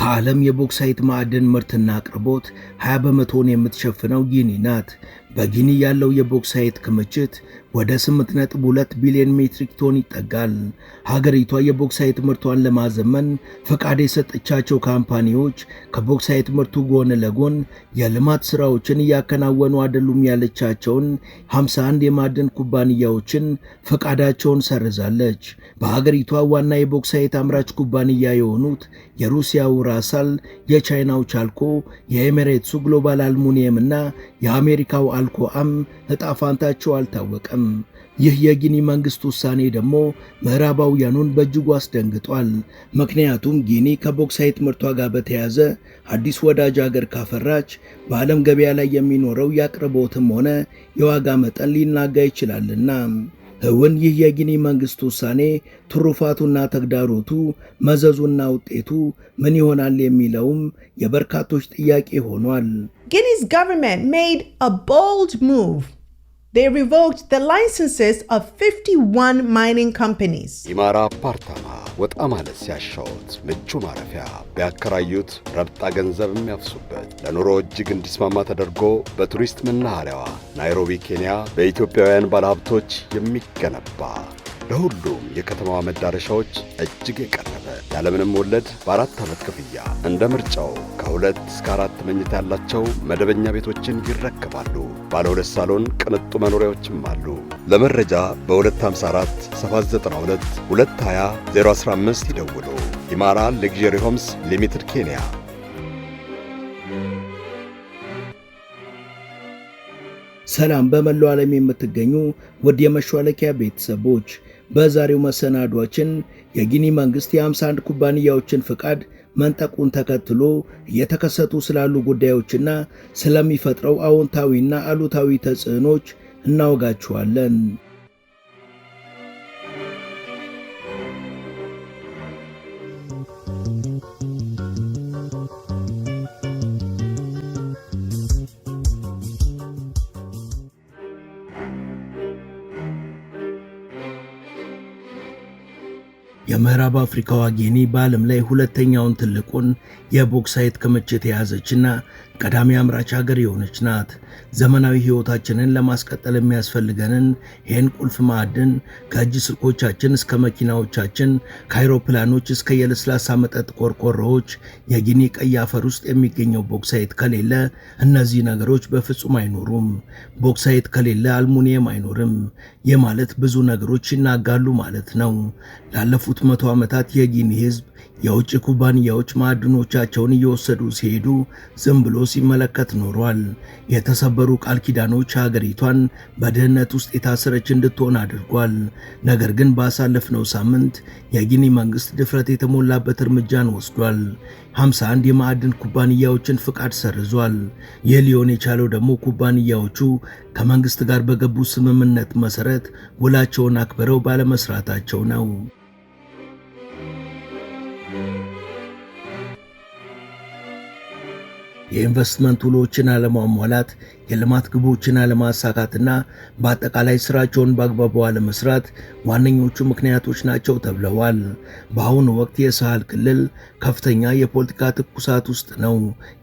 ከዓለም የቦክሳይት ማዕድን ምርትና አቅርቦት 20 በመቶን የምትሸፍነው ጊኒ ናት። በጊኒ ያለው የቦክሳይት ክምችት ወደ 8.2 ቢሊዮን ሜትሪክ ቶን ይጠጋል። ሀገሪቷ የቦክሳይት ምርቷን ለማዘመን ፈቃድ የሰጠቻቸው ካምፓኒዎች ከቦክሳይት ምርቱ ጎን ለጎን የልማት ስራዎችን እያከናወኑ አይደሉም ያለቻቸውን 51 የማዕድን ኩባንያዎችን ፈቃዳቸውን ሰርዛለች። በሀገሪቷ ዋና የቦክሳይት አምራች ኩባንያ የሆኑት የሩሲያው ራሳል፣ የቻይናው ቻልኮ፣ የኤሚሬትሱ ግሎባል አልሙኒየም እና የአሜሪካው አልኮአም ዕጣ ፈንታቸው አልታወቀም። ይህ የጊኒ መንግስት ውሳኔ ደግሞ ምዕራባውያኑን በእጅጉ አስደንግጧል። ምክንያቱም ጊኒ ከቦክሳይት ምርቷ ጋር በተያያዘ አዲስ ወዳጅ ሀገር ካፈራች በዓለም ገበያ ላይ የሚኖረው የአቅርቦትም ሆነ የዋጋ መጠን ሊናጋ ይችላልና። እውን ይህ የጊኒ መንግስት ውሳኔ ትሩፋቱና ተግዳሮቱ፣ መዘዙና ውጤቱ ምን ይሆናል የሚለውም የበርካቶች ጥያቄ ሆኗል። Guinea's government made a bold move. They revoked the licenses of 51 mining companies. ኢማራ አፓርታማ ወጣ ማለት ሲያሻውት ምቹ ማረፊያ ቢያከራዩት ረብጣ ገንዘብ የሚያፍሱበት ለኑሮ እጅግ እንዲስማማ ተደርጎ በቱሪስት መናኸሪያዋ ናይሮቢ ኬንያ በኢትዮጵያውያን ባለሀብቶች የሚገነባ ለሁሉም የከተማዋ መዳረሻዎች እጅግ የቀረበ ያለምንም ወለድ በ4 ዓመት ክፍያ እንደ ምርጫው ከ2 እስከ 4 መኝታ ያላቸው መደበኛ ቤቶችን ይረከባሉ። ባለ 2 ሳሎን ቅንጡ መኖሪያዎችም አሉ። ለመረጃ በ254 792 220 015 ይደውሉ። ኢማራ ሌግዠሪ ሆምስ ሊሚትድ ኬንያ። ሰላም በመላው ዓለም የምትገኙ ውድ የመሿለኪያ ቤተሰቦች፣ በዛሬው መሰናዷችን የጊኒ መንግስት የ51 ኩባንያዎችን ፍቃድ መንጠቁን ተከትሎ እየተከሰቱ ስላሉ ጉዳዮችና ስለሚፈጥረው አዎንታዊና አሉታዊ ተጽዕኖች እናወጋችኋለን። የምዕራብ አፍሪካዋ ጊኒ በዓለም ላይ ሁለተኛውን ትልቁን የቦክሳይት ክምችት የያዘችና ቀዳሚ አምራች ሀገር የሆነች ናት። ዘመናዊ ሕይወታችንን ለማስቀጠል የሚያስፈልገንን ይህን ቁልፍ ማዕድን ከእጅ ስልኮቻችን እስከ መኪናዎቻችን፣ ከአይሮፕላኖች እስከ የለስላሳ መጠጥ ቆርቆሮዎች የጊኒ ቀይ አፈር ውስጥ የሚገኘው ቦክሳይት ከሌለ እነዚህ ነገሮች በፍጹም አይኖሩም። ቦክሳይት ከሌለ አልሙኒየም አይኖርም። ይህ ማለት ብዙ ነገሮች ይናጋሉ ማለት ነው። ላለፉት 100 ዓመታት የጊኒ ሕዝብ የውጭ ኩባንያዎች ማዕድኖቻቸውን እየወሰዱ ሲሄዱ ዝም ብሎ ሲመለከት ኖሯል። የተሰበሩ ቃል ኪዳኖች ሀገሪቷን በድህነት ውስጥ የታሰረች እንድትሆን አድርጓል። ነገር ግን ባሳለፍነው ሳምንት የጊኒ መንግስት ድፍረት የተሞላበት እርምጃን ወስዷል። 51 የማዕድን ኩባንያዎችን ፍቃድ ሰርዟል። ይህ ሊሆን የቻለው ደግሞ ኩባንያዎቹ ከመንግስት ጋር በገቡ ስምምነት መሰረት ውላቸውን አክብረው ባለመስራታቸው ነው። የኢንቨስትመንት ውሎችን አለማሟላት፣ የልማት ግቦችን አለማሳካትና በአጠቃላይ ስራቸውን በአግባቡ አለመስራት ዋነኞቹ ምክንያቶች ናቸው ተብለዋል። በአሁኑ ወቅት የሳህል ክልል ከፍተኛ የፖለቲካ ትኩሳት ውስጥ ነው።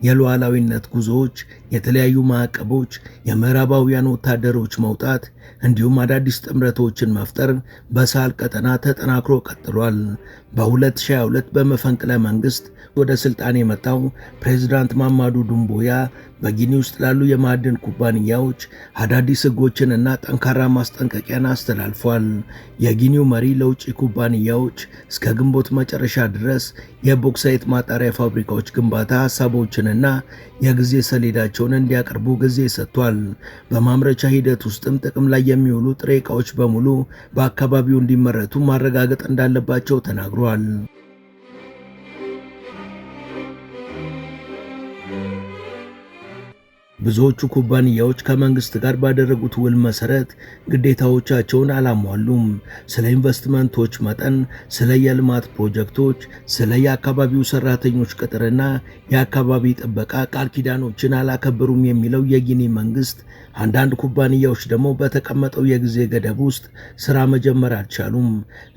የሉዓላዊነት ጉዞዎች፣ የተለያዩ ማዕቀቦች፣ የምዕራባውያን ወታደሮች መውጣት እንዲሁም አዳዲስ ጥምረቶችን መፍጠር በሳህል ቀጠና ተጠናክሮ ቀጥሏል። በ2022 በመፈንቅለ መንግስት ወደ ስልጣን የመጣው ፕሬዝዳንት ማማዱ ዱምቦያ በጊኒ ውስጥ ላሉ የማዕድን ኩባንያዎች አዳዲስ ሕጎችንና ጠንካራ ማስጠንቀቂያን አስተላልፏል። የጊኒው መሪ ለውጭ ኩባንያዎች እስከ ግንቦት መጨረሻ ድረስ የቦክሳይት ማጣሪያ ፋብሪካዎች ግንባታ ሐሳቦችንና የጊዜ ሰሌዳቸውን እንዲያቀርቡ ጊዜ ሰጥቷል። በማምረቻ ሂደት ውስጥም ጥቅም ላይ የሚውሉ ጥሬ ዕቃዎች በሙሉ በአካባቢው እንዲመረቱ ማረጋገጥ እንዳለባቸው ተናግሯል። ብዙዎቹ ኩባንያዎች ከመንግስት ጋር ባደረጉት ውል መሰረት ግዴታዎቻቸውን አላሟሉም። ስለ ኢንቨስትመንቶች መጠን፣ ስለ የልማት ፕሮጀክቶች፣ ስለ የአካባቢው ሰራተኞች ቅጥርና የአካባቢ ጥበቃ ቃል ኪዳኖችን አላከበሩም የሚለው የጊኒ መንግስት፣ አንዳንድ ኩባንያዎች ደግሞ በተቀመጠው የጊዜ ገደብ ውስጥ ስራ መጀመር አልቻሉም።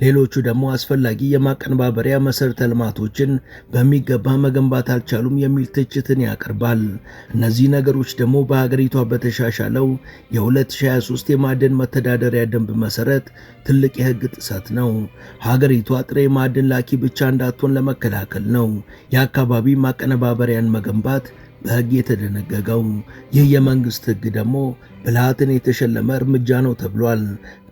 ሌሎቹ ደግሞ አስፈላጊ የማቀነባበሪያ መሰረተ ልማቶችን በሚገባ መገንባት አልቻሉም የሚል ትችትን ያቀርባል። እነዚህ ነገሮች ደግሞ በሀገሪቷ በተሻሻለው የ2023 የማዕድን መተዳደሪያ ደንብ መሰረት ትልቅ የህግ ጥሰት ነው። ሀገሪቷ ጥሬ ማዕድን ላኪ ብቻ እንዳትሆን ለመከላከል ነው የአካባቢ ማቀነባበሪያን መገንባት በህግ የተደነገገው። ይህ የመንግስት ህግ ደግሞ ብልሃትን የተሸለመ እርምጃ ነው ተብሏል።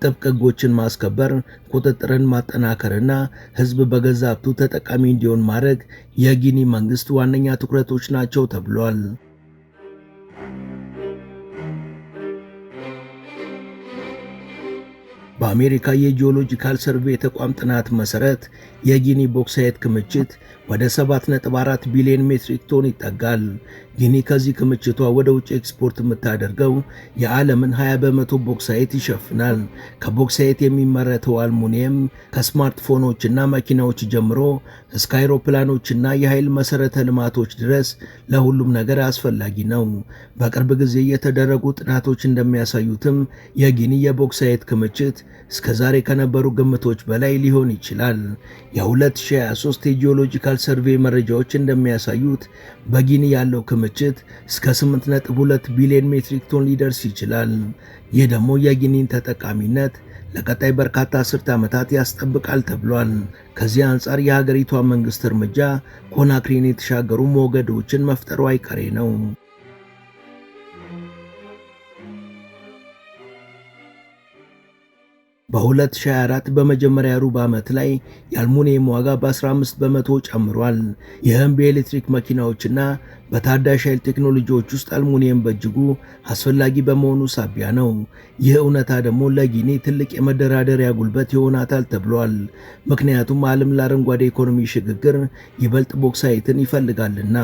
ጥብቅ ህጎችን ማስከበር፣ ቁጥጥርን ማጠናከርና ህዝብ በገዛ ሀብቱ ተጠቃሚ እንዲሆን ማድረግ የጊኒ መንግስት ዋነኛ ትኩረቶች ናቸው ተብሏል። በአሜሪካ የጂኦሎጂካል ሰርቬይ ተቋም ጥናት መሰረት የጊኒ ቦክሳይት ክምችት ወደ 7.4 ቢሊዮን ሜትሪክ ቶን ይጠጋል። ጊኒ ከዚህ ክምችቷ ወደ ውጭ ኤክስፖርት የምታደርገው የዓለምን 20% ቦክሳይት ይሸፍናል። ከቦክሳይት የሚመረተው አልሙኒየም ከስማርትፎኖችና መኪናዎች ጀምሮ እስከ አይሮፕላኖችና የኃይል መሰረተ ልማቶች ድረስ ለሁሉም ነገር አስፈላጊ ነው። በቅርብ ጊዜ የተደረጉ ጥናቶች እንደሚያሳዩትም የጊኒ የቦክሳይት ክምችት እስከ ዛሬ ከነበሩ ግምቶች በላይ ሊሆን ይችላል። የ2023 የጂኦሎጂካል ሰርቬይ መረጃዎች እንደሚያሳዩት በጊኒ ያለው ክምችት እስከ 8.2 ቢሊዮን ሜትሪክ ቶን ሊደርስ ይችላል። ይህ ደግሞ የጊኒን ተጠቃሚነት ለቀጣይ በርካታ አስርት ዓመታት ያስጠብቃል ተብሏል። ከዚህ አንጻር የሀገሪቷ መንግስት እርምጃ ኮናክሪን የተሻገሩ ሞገዶችን መፍጠሩ አይቀሬ ነው። በ2024 በመጀመሪያ ሩብ ዓመት ላይ የአልሙኒየም ዋጋ በ15 በመቶ ጨምሯል። ይህም በኤሌክትሪክ መኪናዎችና በታዳሽ ኃይል ቴክኖሎጂዎች ውስጥ አልሙኒየም በእጅጉ አስፈላጊ በመሆኑ ሳቢያ ነው። ይህ እውነታ ደግሞ ለጊኒ ትልቅ የመደራደሪያ ጉልበት ይሆናታል ተብሏል። ምክንያቱም ዓለም ለአረንጓዴ ኢኮኖሚ ሽግግር ይበልጥ ቦክሳይትን ይፈልጋልና።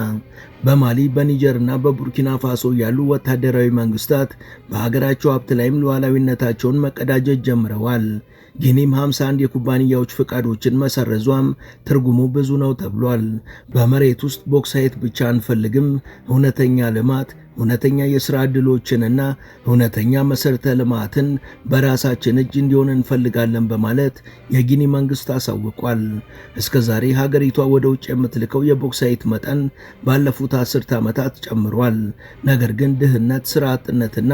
በማሊ በኒጀርና በቡርኪና ፋሶ ያሉ ወታደራዊ መንግስታት በሀገራቸው ሀብት ላይም ሉዓላዊነታቸውን መቀዳጀት ጀምረዋል። ጊኒም 51 የኩባንያዎች ፍቃዶችን መሰረዟም ትርጉሙ ብዙ ነው ተብሏል። በመሬት ውስጥ ቦክሳይት ብቻ አንፈልግም፣ እውነተኛ ልማት፣ እውነተኛ የሥራ ዕድሎችንና እውነተኛ መሠረተ ልማትን በራሳችን እጅ እንዲሆን እንፈልጋለን በማለት የጊኒ መንግሥት አሳውቋል። እስከ ዛሬ ሀገሪቷ ወደ ውጭ የምትልከው የቦክሳይት መጠን ባለፉት 10 ዓመታት ጨምሯል። ነገር ግን ድህነት፣ ሥራ አጥነትና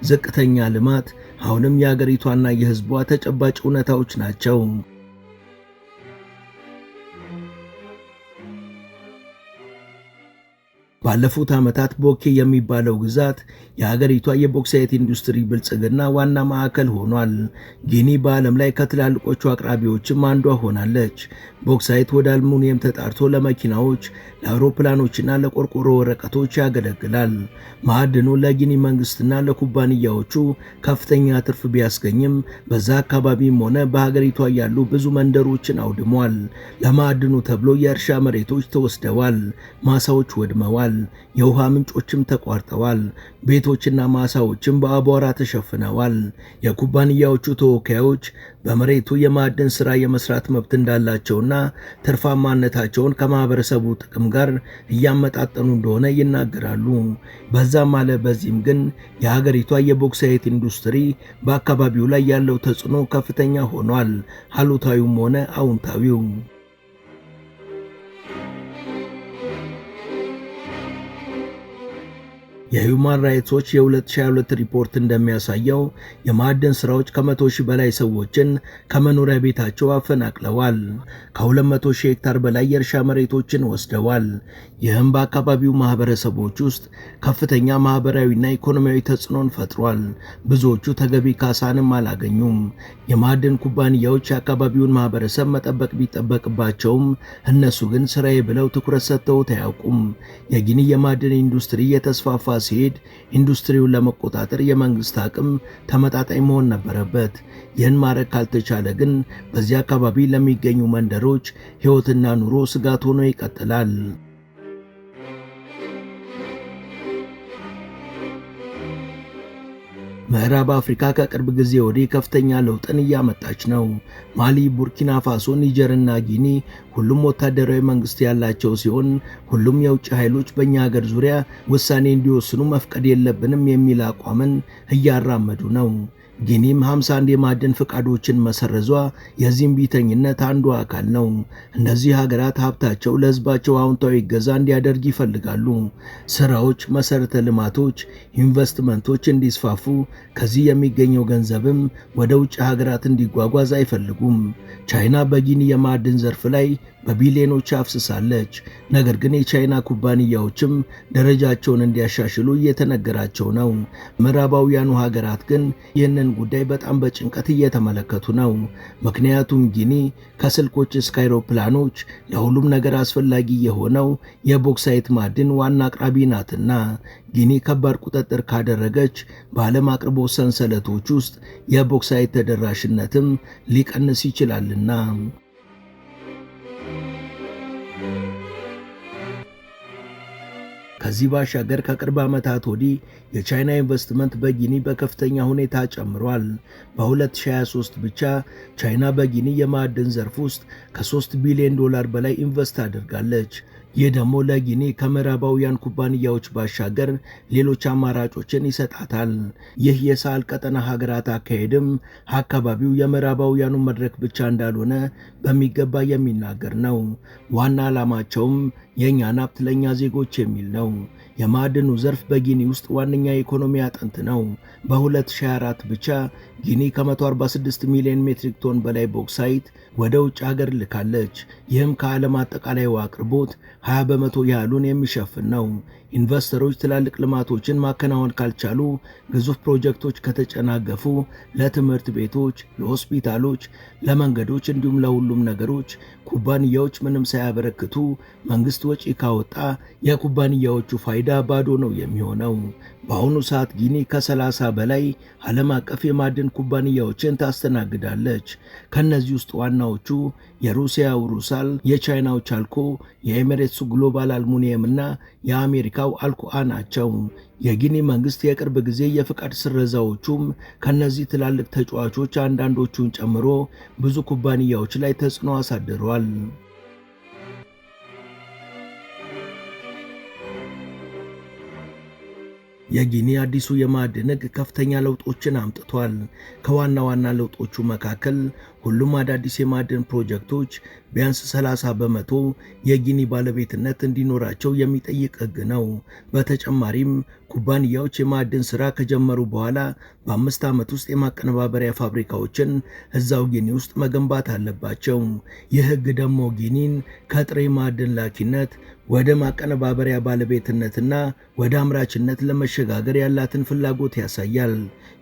ዝቅተኛ ልማት አሁንም የሀገሪቷና የሕዝቧ ተጨባጭ እውነታዎች ናቸው። ባለፉት ዓመታት ቦኬ የሚባለው ግዛት የሀገሪቷ የቦክሳይት ኢንዱስትሪ ብልጽግና ዋና ማዕከል ሆኗል። ጊኒ በዓለም ላይ ከትላልቆቹ አቅራቢዎችም አንዷ ሆናለች። ቦክሳይት ወደ አልሙኒየም ተጣርቶ ለመኪናዎች፣ ለአውሮፕላኖችና ለቆርቆሮ ወረቀቶች ያገለግላል። ማዕድኑ ለጊኒ መንግስትና ለኩባንያዎቹ ከፍተኛ ትርፍ ቢያስገኝም በዛ አካባቢም ሆነ በሀገሪቷ ያሉ ብዙ መንደሮችን አውድሟል። ለማዕድኑ ተብሎ የእርሻ መሬቶች ተወስደዋል፣ ማሳዎች ወድመዋል፣ የውሃ ምንጮችም ተቋርጠዋል፣ ቤቶችና ማሳዎችም በአቧራ ተሸፍነዋል። የኩባንያዎቹ ተወካዮች በመሬቱ የማዕድን ሥራ የመስራት መብት እንዳላቸውና ትርፋማነታቸውን ከማህበረሰቡ ጥቅም ጋር እያመጣጠኑ እንደሆነ ይናገራሉ። በዛም አለ በዚህም ግን የሀገሪቷ የቦክሳይት ኢንዱስትሪ በአካባቢው ላይ ያለው ተጽዕኖ ከፍተኛ ሆኗል፣ አሉታዊውም ሆነ አዎንታዊው። የሂውማን ራይትስ ዎች የ2022 ሪፖርት እንደሚያሳየው የማዕድን ስራዎች ከ100,000 በላይ ሰዎችን ከመኖሪያ ቤታቸው አፈናቅለዋል። ከ200,000 ሄክታር በላይ የእርሻ መሬቶችን ወስደዋል። ይህም በአካባቢው ማህበረሰቦች ውስጥ ከፍተኛ ማህበራዊና ኢኮኖሚያዊ ተጽዕኖን ፈጥሯል። ብዙዎቹ ተገቢ ካሳንም አላገኙም። የማዕድን ኩባንያዎች የአካባቢውን ማህበረሰብ መጠበቅ ቢጠበቅባቸውም እነሱ ግን ስራዬ ብለው ትኩረት ሰጥተውት አያውቁም። የጊኒ የማዕድን ኢንዱስትሪ የተስፋፋ ሲሄድ ኢንዱስትሪውን ለመቆጣጠር የመንግስት አቅም ተመጣጣኝ መሆን ነበረበት። ይህን ማድረግ ካልተቻለ ግን በዚህ አካባቢ ለሚገኙ መንደሮች ሕይወትና ኑሮ ስጋት ሆኖ ይቀጥላል። ምዕራብ አፍሪካ ከቅርብ ጊዜ ወዲህ ከፍተኛ ለውጥን እያመጣች ነው። ማሊ፣ ቡርኪና ፋሶ፣ ኒጀርና ጊኒ ሁሉም ወታደራዊ መንግስት ያላቸው ሲሆን ሁሉም የውጭ ኃይሎች በእኛ ሀገር ዙሪያ ውሳኔ እንዲወስኑ መፍቀድ የለብንም የሚል አቋምን እያራመዱ ነው። ጊኒም 51 የማዕድን ፍቃዶችን መሰረዟ የዚህም ቢተኝነት አንዱ አካል ነው። እነዚህ ሀገራት ሀብታቸው ለህዝባቸው አዎንታዊ እገዛ እንዲያደርግ ይፈልጋሉ። ስራዎች፣ መሰረተ ልማቶች፣ ኢንቨስትመንቶች እንዲስፋፉ፣ ከዚህ የሚገኘው ገንዘብም ወደ ውጭ ሀገራት እንዲጓጓዝ አይፈልጉም። ቻይና በጊኒ የማዕድን ዘርፍ ላይ በቢሊዮኖች አፍስሳለች። ነገር ግን የቻይና ኩባንያዎችም ደረጃቸውን እንዲያሻሽሉ እየተነገራቸው ነው። ምዕራባውያኑ ሀገራት ግን ይህንን ጉዳይ በጣም በጭንቀት እየተመለከቱ ነው። ምክንያቱም ጊኒ ከስልኮች እስከ አይሮፕላኖች ለሁሉም ነገር አስፈላጊ የሆነው የቦክሳይት ማዕድን ዋና አቅራቢ ናትና። ጊኒ ከባድ ቁጥጥር ካደረገች በዓለም አቅርቦት ሰንሰለቶች ውስጥ የቦክሳይት ተደራሽነትም ሊቀንስ ይችላልና። ከዚህ ባሻገር ከቅርብ ዓመታት ወዲህ የቻይና ኢንቨስትመንት በጊኒ በከፍተኛ ሁኔታ ጨምሯል። በ2023 ብቻ ቻይና በጊኒ የማዕድን ዘርፍ ውስጥ ከ3 ቢሊዮን ዶላር በላይ ኢንቨስት አድርጋለች። ይህ ደግሞ ለጊኒ ከምዕራባውያን ኩባንያዎች ባሻገር ሌሎች አማራጮችን ይሰጣታል። ይህ የሳህል ቀጠና ሀገራት አካሄድም አካባቢው የምዕራባውያኑ መድረክ ብቻ እንዳልሆነ በሚገባ የሚናገር ነው። ዋና ዓላማቸውም የእኛን ሀብት ለእኛ ዜጎች የሚል ነው። የማዕድኑ ዘርፍ በጊኒ ውስጥ ዋነኛ የኢኮኖሚ አጥንት ነው። በ2024 ብቻ ጊኒ ከ146 ሚሊዮን ሜትሪክ ቶን በላይ ቦክሳይት ወደ ውጭ ሀገር ልካለች። ይህም ከዓለም አጠቃላይ አቅርቦት 20 በመቶ ያህሉን የሚሸፍን ነው። ኢንቨስተሮች ትላልቅ ልማቶችን ማከናወን ካልቻሉ፣ ግዙፍ ፕሮጀክቶች ከተጨናገፉ፣ ለትምህርት ቤቶች፣ ለሆስፒታሎች፣ ለመንገዶች እንዲሁም ለሁሉም ነገሮች ኩባንያዎች ምንም ሳያበረክቱ መንግስት ወጪ ካወጣ የኩባንያዎቹ ፋይዳ ባዶ ነው የሚሆነው። በአሁኑ ሰዓት ጊኒ ከ30 በላይ ዓለም አቀፍ የማዕድን ኩባንያዎችን ታስተናግዳለች። ከነዚህ ውስጥ ዋናዎቹ የሩሲያው ሩሳል፣ የቻይናው ቻልኮ፣ የኤሚሬትሱ ግሎባል አልሙኒየም እና የአሜሪካው አልኮአ ናቸው። የጊኒ መንግስት የቅርብ ጊዜ የፍቃድ ስረዛዎቹም ከነዚህ ትላልቅ ተጫዋቾች አንዳንዶቹን ጨምሮ ብዙ ኩባንያዎች ላይ ተጽዕኖ አሳድረዋል። የጊኒ አዲሱ የማዕድን ሕግ ከፍተኛ ለውጦችን አምጥቷል። ከዋና ዋና ለውጦቹ መካከል ሁሉም አዳዲስ የማዕድን ፕሮጀክቶች ቢያንስ 30 በመቶ የጊኒ ባለቤትነት እንዲኖራቸው የሚጠይቅ ሕግ ነው። በተጨማሪም ኩባንያዎች የማዕድን ሥራ ከጀመሩ በኋላ በ5 ዓመት ውስጥ የማቀነባበሪያ ፋብሪካዎችን እዛው ጊኒ ውስጥ መገንባት አለባቸው። ይህ ሕግ ደግሞ ጊኒን ከጥሬ ማዕድን ላኪነት ወደ ማቀነባበሪያ ባለቤትነትና ወደ አምራችነት ለመሸጋገር ያላትን ፍላጎት ያሳያል።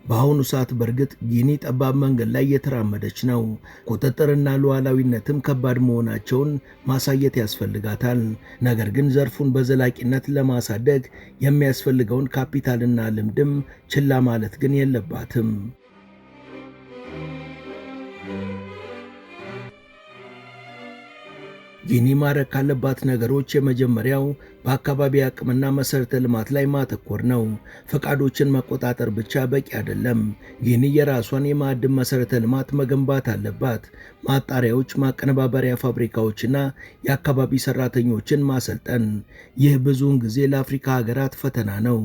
በአሁኑ ሰዓት በእርግጥ ጊኒ ጠባብ መንገድ ላይ እየተራመደች ነው። ቁጥጥርና ሉዓላዊነትም ከባድ መሆናቸውን ማሳየት ያስፈልጋታል። ነገር ግን ዘርፉን በዘላቂነት ለማሳደግ የሚያስፈልገውን ካፒታልና ልምድም ችላ ማለት ግን የለባትም። ጊኒ ማድረግ ካለባት ነገሮች የመጀመሪያው በአካባቢ አቅምና መሰረተ ልማት ላይ ማተኮር ነው። ፈቃዶችን መቆጣጠር ብቻ በቂ አይደለም። ጊኒ የራሷን የማዕድን መሰረተ ልማት መገንባት አለባት። ማጣሪያዎች፣ ማቀነባበሪያ ፋብሪካዎችና የአካባቢ ሰራተኞችን ማሰልጠን። ይህ ብዙውን ጊዜ ለአፍሪካ ሀገራት ፈተና ነው።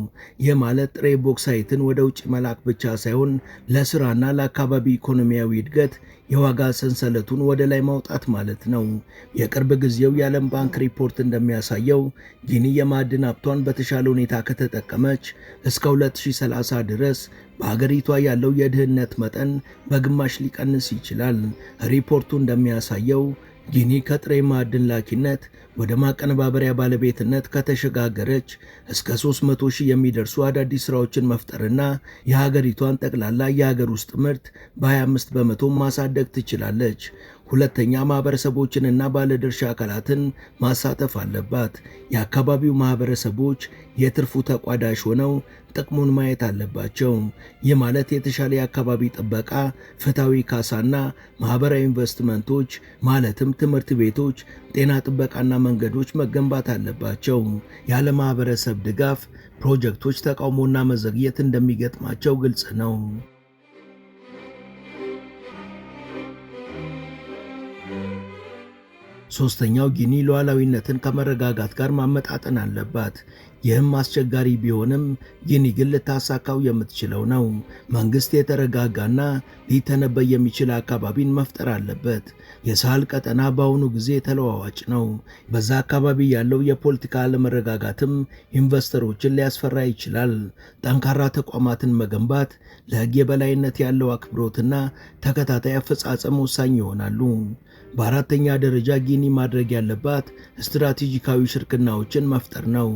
ይህ ማለት ጥሬ ቦክሳይትን ወደ ውጭ መላክ ብቻ ሳይሆን ለስራና ለአካባቢ ኢኮኖሚያዊ እድገት የዋጋ ሰንሰለቱን ወደ ላይ ማውጣት ማለት ነው። የቅርብ ጊዜው የዓለም ባንክ ሪፖርት እንደሚያሳየው ጊኒ የማዕድን ሀብቷን በተሻለ ሁኔታ ከተጠቀመች እስከ 2030 ድረስ በሀገሪቷ ያለው የድህነት መጠን በግማሽ ሊቀንስ ይችላል። ሪፖርቱ እንደሚያሳየው ጊኒ ከጥሬ ማዕድን ላኪነት ወደ ማቀነባበሪያ ባለቤትነት ከተሸጋገረች እስከ 300,000 የሚደርሱ አዳዲስ ስራዎችን መፍጠርና የሀገሪቷን ጠቅላላ የሀገር ውስጥ ምርት በ25 በመቶ ማሳደግ ትችላለች። ሁለተኛ ማህበረሰቦችንና ባለድርሻ አካላትን ማሳተፍ አለባት። የአካባቢው ማህበረሰቦች የትርፉ ተቋዳሽ ሆነው ጥቅሙን ማየት አለባቸው። ይህ ማለት የተሻለ የአካባቢ ጥበቃ፣ ፍትሐዊ ካሳና ማህበራዊ ኢንቨስትመንቶች ማለትም ትምህርት ቤቶች፣ ጤና ጥበቃና መንገዶች መገንባት አለባቸው። ያለ ማህበረሰብ ድጋፍ ፕሮጀክቶች ተቃውሞና መዘግየት እንደሚገጥማቸው ግልጽ ነው። ሶስተኛው ጊኒ ሉዓላዊነትን ከመረጋጋት ጋር ማመጣጠን አለባት። ይህም አስቸጋሪ ቢሆንም ጊኒ ግን ልታሳካው የምትችለው ነው። መንግስት የተረጋጋና ሊተነበይ የሚችል አካባቢን መፍጠር አለበት። የሳህል ቀጠና በአሁኑ ጊዜ ተለዋዋጭ ነው። በዛ አካባቢ ያለው የፖለቲካ አለመረጋጋትም ኢንቨስተሮችን ሊያስፈራ ይችላል። ጠንካራ ተቋማትን መገንባት፣ ለህግ የበላይነት ያለው አክብሮትና ተከታታይ አፈጻጸም ወሳኝ ይሆናሉ። በአራተኛ ደረጃ ጊኒ ማድረግ ያለባት ስትራቴጂካዊ ሽርክናዎችን መፍጠር ነው።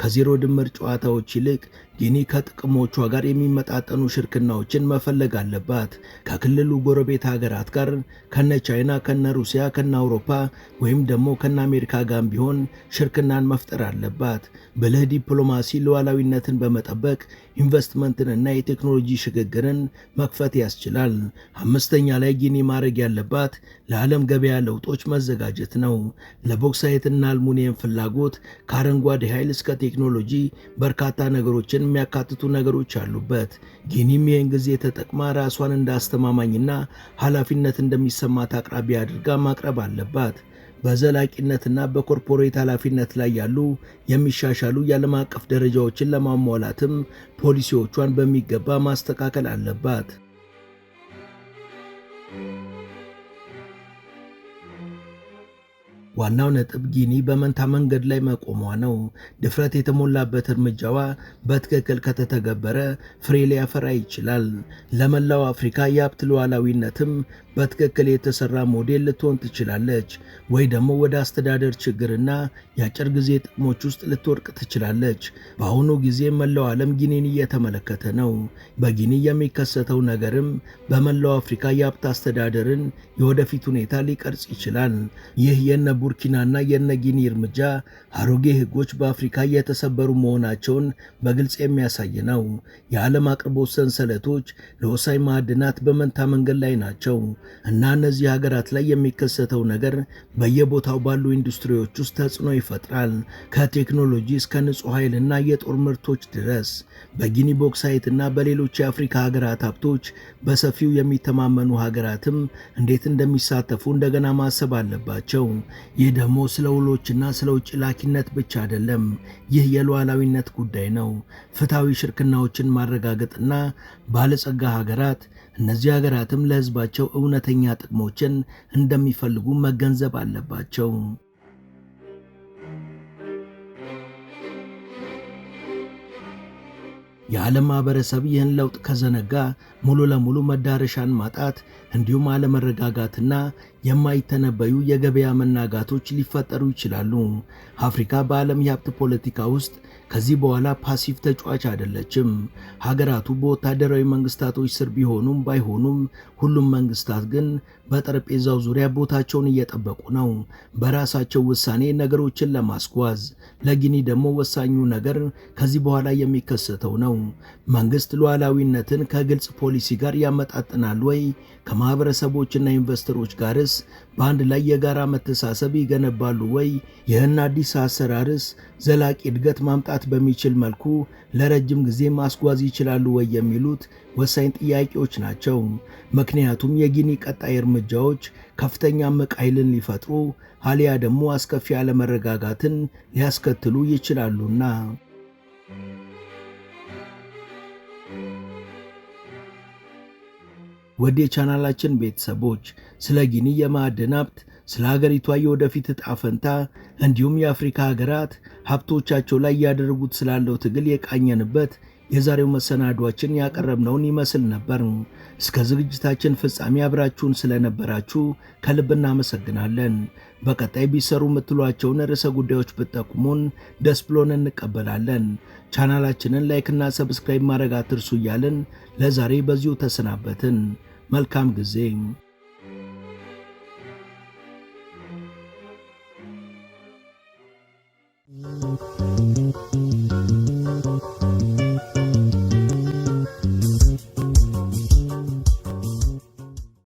ከዜሮ ድምር ጨዋታዎች ይልቅ ጊኒ ከጥቅሞቿ ጋር የሚመጣጠኑ ሽርክናዎችን መፈለግ አለባት። ከክልሉ ጎረቤት ሀገራት ጋር ከነ ቻይና፣ ከነ ሩሲያ፣ ከነ አውሮፓ ወይም ደግሞ ከነ አሜሪካ ጋር ቢሆን ሽርክናን መፍጠር አለባት። ብልህ ዲፕሎማሲ ሉዓላዊነትን በመጠበቅ ኢንቨስትመንትንና የቴክኖሎጂ ሽግግርን መክፈት ያስችላል። አምስተኛ ላይ ጊኒ ማድረግ ያለባት ለዓለም ገበያ ለውጦች መዘጋጀት ነው። ለቦክሳይትና አልሙኒየም ፍላጎት ከአረንጓዴ ኃይል እስከ ቴክኖሎጂ በርካታ ነገሮችን የሚያካትቱ ነገሮች አሉበት። ጊኒም ይህን ጊዜ ተጠቅማ ራሷን እንደ አስተማማኝና ኃላፊነት እንደሚሰማት አቅራቢ አድርጋ ማቅረብ አለባት። በዘላቂነትና በኮርፖሬት ኃላፊነት ላይ ያሉ የሚሻሻሉ የዓለም አቀፍ ደረጃዎችን ለማሟላትም ፖሊሲዎቿን በሚገባ ማስተካከል አለባት። ዋናው ነጥብ ጊኒ በመንታ መንገድ ላይ መቆሟ ነው። ድፍረት የተሞላበት እርምጃዋ በትክክል ከተተገበረ ፍሬ ሊያፈራ ይችላል። ለመላው አፍሪካ የሀብት ሉዓላዊነትም በትክክል የተሰራ ሞዴል ልትሆን ትችላለች፣ ወይ ደግሞ ወደ አስተዳደር ችግርና የአጭር ጊዜ ጥቅሞች ውስጥ ልትወድቅ ትችላለች። በአሁኑ ጊዜ መላው ዓለም ጊኒን እየተመለከተ ነው። በጊኒ የሚከሰተው ነገርም በመላው አፍሪካ የሀብት አስተዳደርን የወደፊት ሁኔታ ሊቀርጽ ይችላል። ይህ የነ ቡርኪናና የነ ጊኒ እርምጃ አሮጌ ህጎች በአፍሪካ የተሰበሩ መሆናቸውን በግልጽ የሚያሳይ ነው። የዓለም አቅርቦት ሰንሰለቶች ለወሳኝ ማዕድናት በመንታ መንገድ ላይ ናቸው እና እነዚህ ሀገራት ላይ የሚከሰተው ነገር በየቦታው ባሉ ኢንዱስትሪዎች ውስጥ ተጽዕኖ ይፈጥራል፣ ከቴክኖሎጂ እስከ ንጹህ ኃይልና የጦር ምርቶች ድረስ። በጊኒ ቦክሳይትና በሌሎች የአፍሪካ ሀገራት ሀብቶች በሰፊው የሚተማመኑ ሀገራትም እንዴት እንደሚሳተፉ እንደገና ማሰብ አለባቸው። ይህ ደግሞ ስለ ውሎችና ስለ ውጭ ላኪነት ብቻ አይደለም። ይህ የሉዓላዊነት ጉዳይ ነው። ፍትሐዊ ሽርክናዎችን ማረጋገጥና ባለጸጋ ሀገራት እነዚህ ሀገራትም ለህዝባቸው እውነተኛ ጥቅሞችን እንደሚፈልጉ መገንዘብ አለባቸው። የዓለም ማህበረሰብ ይህን ለውጥ ከዘነጋ ሙሉ ለሙሉ መዳረሻን ማጣት እንዲሁም አለመረጋጋትና የማይተነበዩ የገበያ መናጋቶች ሊፈጠሩ ይችላሉ። አፍሪካ በዓለም የሀብት ፖለቲካ ውስጥ ከዚህ በኋላ ፓሲቭ ተጫዋች አይደለችም። ሀገራቱ በወታደራዊ መንግስታቶች ስር ቢሆኑም ባይሆኑም ሁሉም መንግስታት ግን በጠረጴዛው ዙሪያ ቦታቸውን እየጠበቁ ነው፣ በራሳቸው ውሳኔ ነገሮችን ለማስጓዝ። ለጊኒ ደግሞ ወሳኙ ነገር ከዚህ በኋላ የሚከሰተው ነው። መንግስት ሉዓላዊነትን ከግልጽ ፖሊሲ ጋር ያመጣጥናል ወይ? ከማህበረሰቦችና ኢንቨስተሮች ጋርስ በአንድ ላይ የጋራ መተሳሰብ ይገነባሉ ወይ? ይህን አዲስ አሰራርስ ዘላቂ እድገት ማምጣት በሚችል መልኩ ለረጅም ጊዜ ማስጓዝ ይችላሉ ወይ የሚሉት ወሳኝ ጥያቄዎች ናቸው። ምክንያቱም የጊኒ ቀጣይ እርምጃዎች ከፍተኛ እምቅ ኃይልን ሊፈጥሩ አሊያ ደግሞ አስከፊ አለመረጋጋትን ሊያስከትሉ ይችላሉና። ወደ ቻናላችን ቤተሰቦች ስለ ጊኒ የማዕድን ሀብት፣ ስለ ሀገሪቷ የወደፊት ዕጣ ፈንታ እንዲሁም የአፍሪካ ሀገራት ሀብቶቻቸው ላይ ያደረጉት ስላለው ትግል የቃኘንበት የዛሬው መሰናዷችን ያቀረብነውን ይመስል ነበር። እስከ ዝግጅታችን ፍጻሜ አብራችሁን ስለነበራችሁ ከልብ እናመሰግናለን። በቀጣይ ቢሰሩ የምትሏቸውን ርዕሰ ጉዳዮች ብትጠቁሙን ደስ ብሎን እንቀበላለን። ቻናላችንን ላይክና ሰብስክራይብ ማድረግ አትርሱ እያልን ለዛሬ በዚሁ ተሰናበትን። መልካም ጊዜ።